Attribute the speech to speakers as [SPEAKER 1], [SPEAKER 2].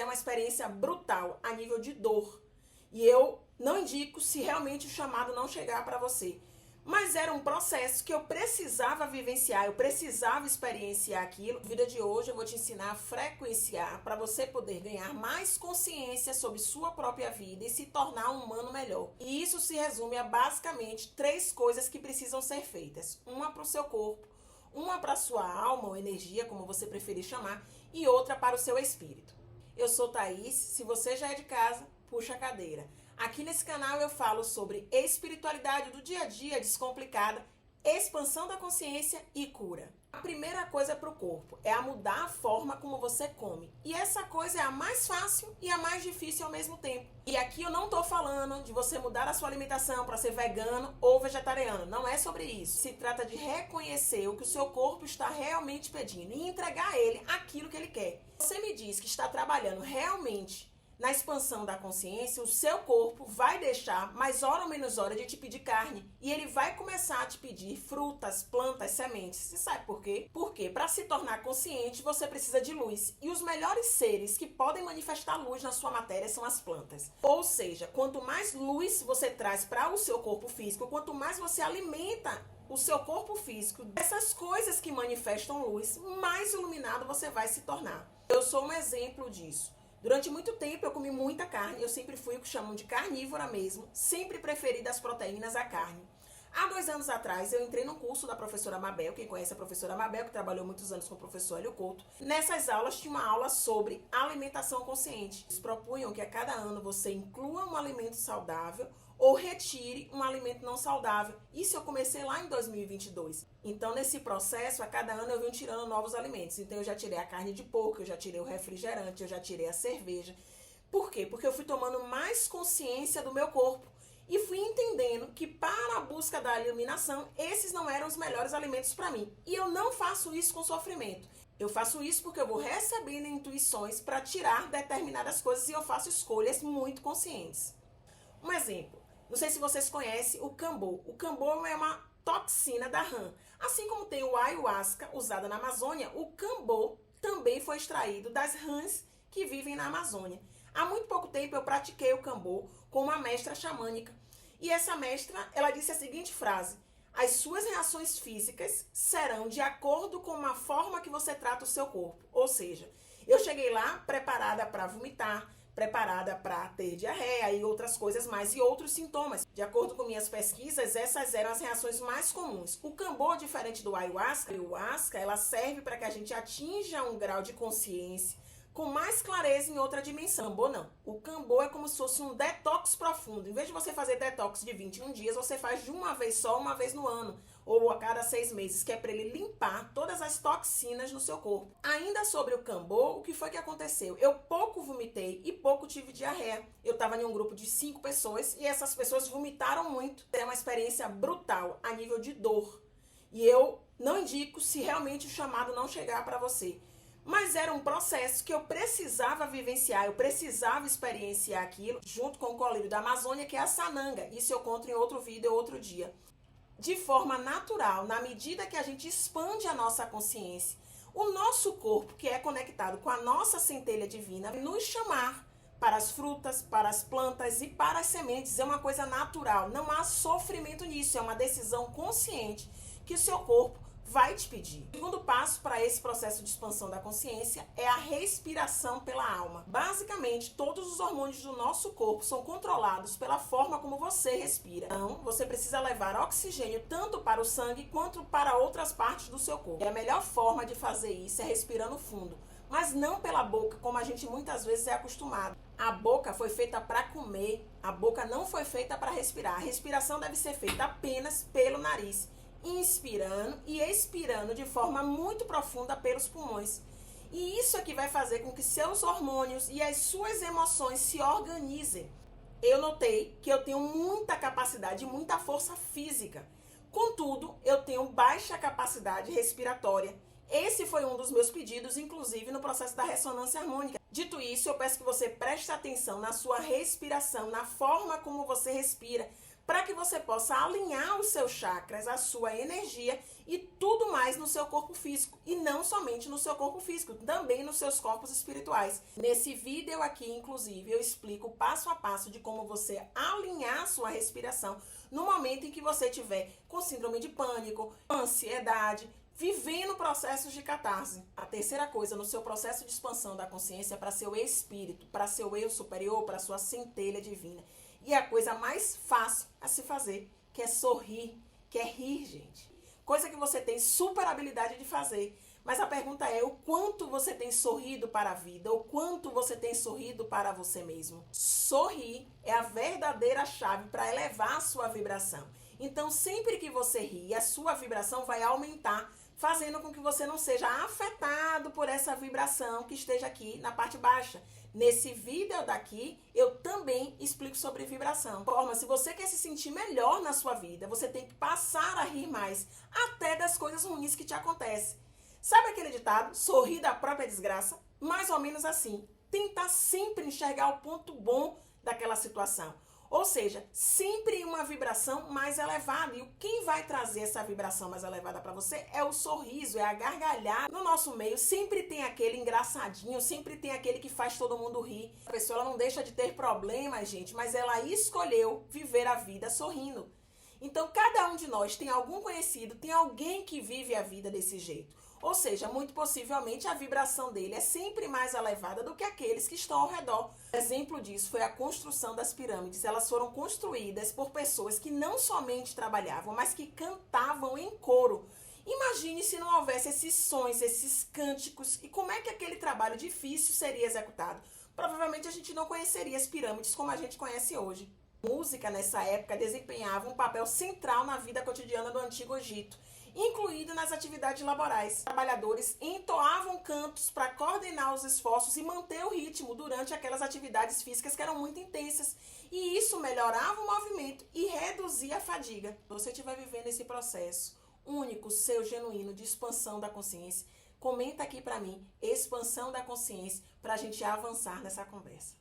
[SPEAKER 1] uma experiência brutal a nível de dor. E eu não indico se realmente o chamado não chegar para você. Mas era um processo que eu precisava vivenciar, eu precisava experienciar aquilo. No vídeo de hoje eu vou te ensinar a frequenciar para você poder ganhar mais consciência sobre sua própria vida e se tornar um humano melhor. E isso se resume a basicamente 3 coisas que precisam ser feitas. Uma para o seu corpo, uma para a sua alma ou energia, como você preferir chamar, e outra para o seu espírito. Eu sou Thaís, se você já é de casa, puxa a cadeira. Aqui nesse canal eu falo sobre espiritualidade do dia a dia descomplicada, expansão da consciência e cura. A primeira coisa para o corpo é a mudar a forma como você come. E essa coisa é a mais fácil e a mais difícil ao mesmo tempo. E aqui eu não estou falando de você mudar a sua alimentação para ser vegano ou vegetariano. Não é sobre isso. Se trata de reconhecer o que o seu corpo está realmente pedindo e entregar a ele aquilo que ele quer. Você me diz que está trabalhando realmente na expansão da consciência, o seu corpo vai deixar mais hora ou menos hora de te pedir carne. E ele vai começar a te pedir frutas, plantas, sementes. Você sabe por quê? Porque para se tornar consciente, você precisa de luz. E os melhores seres que podem manifestar luz na sua matéria são as plantas. Ou seja, quanto mais luz você traz para o seu corpo físico, quanto mais você alimenta o seu corpo físico dessas coisas que manifestam luz, mais iluminado você vai se tornar. Eu sou um exemplo disso. Durante muito tempo eu comi muita carne, eu sempre fui o que chamam de carnívora mesmo, sempre preferi das proteínas à carne. Há 2 anos atrás eu entrei num curso da professora Mabel, quem conhece a professora Mabel, que trabalhou muitos anos com o professor Hélio Couto. Nessas aulas tinha uma aula sobre alimentação consciente. Eles propunham que a cada ano você inclua um alimento saudável ou retire um alimento não saudável. Isso eu comecei lá em 2022. Então, nesse processo, a cada ano eu vim tirando novos alimentos. Então, eu já tirei a carne de porco, eu já tirei o refrigerante, eu já tirei a cerveja. Por quê? Porque eu fui tomando mais consciência do meu corpo e fui entendendo que para a busca da iluminação, esses não eram os melhores alimentos para mim. E eu não faço isso com sofrimento. Eu faço isso porque eu vou recebendo intuições para tirar determinadas coisas e eu faço escolhas muito conscientes. Um exemplo. Não sei se vocês conhecem o cambô. O cambô é uma toxina da rã. Assim como tem o ayahuasca usada na Amazônia, o cambô também foi extraído das rãs que vivem na Amazônia. Há muito pouco tempo eu pratiquei o cambô com uma mestra xamânica. E essa mestra, ela disse a seguinte frase: as suas reações físicas serão de acordo com a forma que você trata o seu corpo. Ou seja, eu cheguei lá preparada para vomitar, preparada para ter diarreia e outras coisas mais e outros sintomas. De acordo com minhas pesquisas, essas eram as reações mais comuns. O cambô, diferente do ayahuasca, ela serve para que a gente atinja um grau de consciência com mais clareza em outra dimensão. O cambô não. O cambô é como se fosse um detox profundo. Em vez de você fazer detox de 21 dias, você faz de uma vez só, uma vez no ano, ou a cada 6 meses, que é para ele limpar todas as toxinas no seu corpo. Ainda sobre o cambô, o que foi que aconteceu? Eu pouco vomitei e pouco tive diarreia. Eu estava em um grupo de 5 pessoas e essas pessoas vomitaram muito. É uma experiência brutal a nível de dor. E eu não indico se realmente o chamado não chegar para você. Mas era um processo que eu precisava vivenciar, eu precisava experienciar aquilo junto com o colírio da Amazônia, que é a sananga. Isso eu conto em outro vídeo, outro dia. De forma natural, na medida que a gente expande a nossa consciência, o nosso corpo, que é conectado com a nossa centelha divina, vai nos chamar para as frutas, para as plantas e para as sementes. É uma coisa natural, não há sofrimento nisso, é uma decisão consciente que o seu corpo vai te pedir. O segundo passo para esse processo de expansão da consciência é a respiração pela alma. Basicamente, todos os hormônios do nosso corpo são controlados pela forma como você respira. Então, você precisa levar oxigênio tanto para o sangue quanto para outras partes do seu corpo. E a melhor forma de fazer isso é respirando fundo, mas não pela boca, como a gente muitas vezes é acostumado. A boca foi feita para comer, a boca não foi feita para respirar. A respiração deve ser feita apenas pelo nariz, inspirando e expirando de forma muito profunda pelos pulmões. E isso é que vai fazer com que seus hormônios e as suas emoções se organizem. Eu notei que eu tenho muita capacidade, muita força física. Contudo, eu tenho baixa capacidade respiratória. Esse foi um dos meus pedidos, inclusive no processo da ressonância harmônica. Dito isso, eu peço que você preste atenção na sua respiração, na forma como você respira, para que você possa alinhar os seus chakras, a sua energia e tudo mais no seu corpo físico. E não somente no seu corpo físico, também nos seus corpos espirituais. Nesse vídeo aqui, inclusive, eu explico passo a passo de como você alinhar a sua respiração no momento em que você estiver com síndrome de pânico, ansiedade, vivendo processos de catarse. A terceira coisa, no seu processo de expansão da consciência para seu espírito, para seu eu superior, para sua centelha divina. E a coisa mais fácil a se fazer, que é sorrir, que é rir, gente. Coisa que você tem super habilidade de fazer. Mas a pergunta é, o quanto você tem sorrido para a vida? O quanto você tem sorrido para você mesmo? Sorrir é a verdadeira chave para elevar a sua vibração. Então, sempre que você ri, a sua vibração vai aumentar, fazendo com que você não seja afetado por essa vibração que esteja aqui na parte baixa. Nesse vídeo daqui, eu também explico sobre vibração. Se você quer se sentir melhor na sua vida, você tem que passar a rir mais, até das coisas ruins que te acontecem. Sabe aquele ditado, sorrir da própria desgraça? Mais ou menos assim. Tentar sempre enxergar o ponto bom daquela situação. Ou seja, sempre uma vibração mais elevada. E quem vai trazer essa vibração mais elevada para você é o sorriso, é a gargalhada. No nosso meio sempre tem aquele engraçadinho, sempre tem aquele que faz todo mundo rir. A pessoa ela não deixa de ter problemas, gente, mas ela escolheu viver a vida sorrindo. Então, cada um de nós tem algum conhecido, tem alguém que vive a vida desse jeito. Ou seja, muito possivelmente a vibração dele é sempre mais elevada do que aqueles que estão ao redor. Exemplo disso foi a construção das pirâmides. Elas foram construídas por pessoas que não somente trabalhavam, mas que cantavam em coro. Imagine se não houvesse esses sons, esses cânticos, e como é que aquele trabalho difícil seria executado? Provavelmente a gente não conheceria as pirâmides como a gente conhece hoje. A música, nessa época, desempenhava um papel central na vida cotidiana do Antigo Egito, incluído nas atividades laborais. Os trabalhadores entoavam cantos para coordenar os esforços e manter o ritmo durante aquelas atividades físicas que eram muito intensas. E isso melhorava o movimento e reduzia a fadiga. Se você estiver vivendo esse processo único, seu, genuíno, de expansão da consciência, comenta aqui para mim, expansão da consciência, para a gente avançar nessa conversa.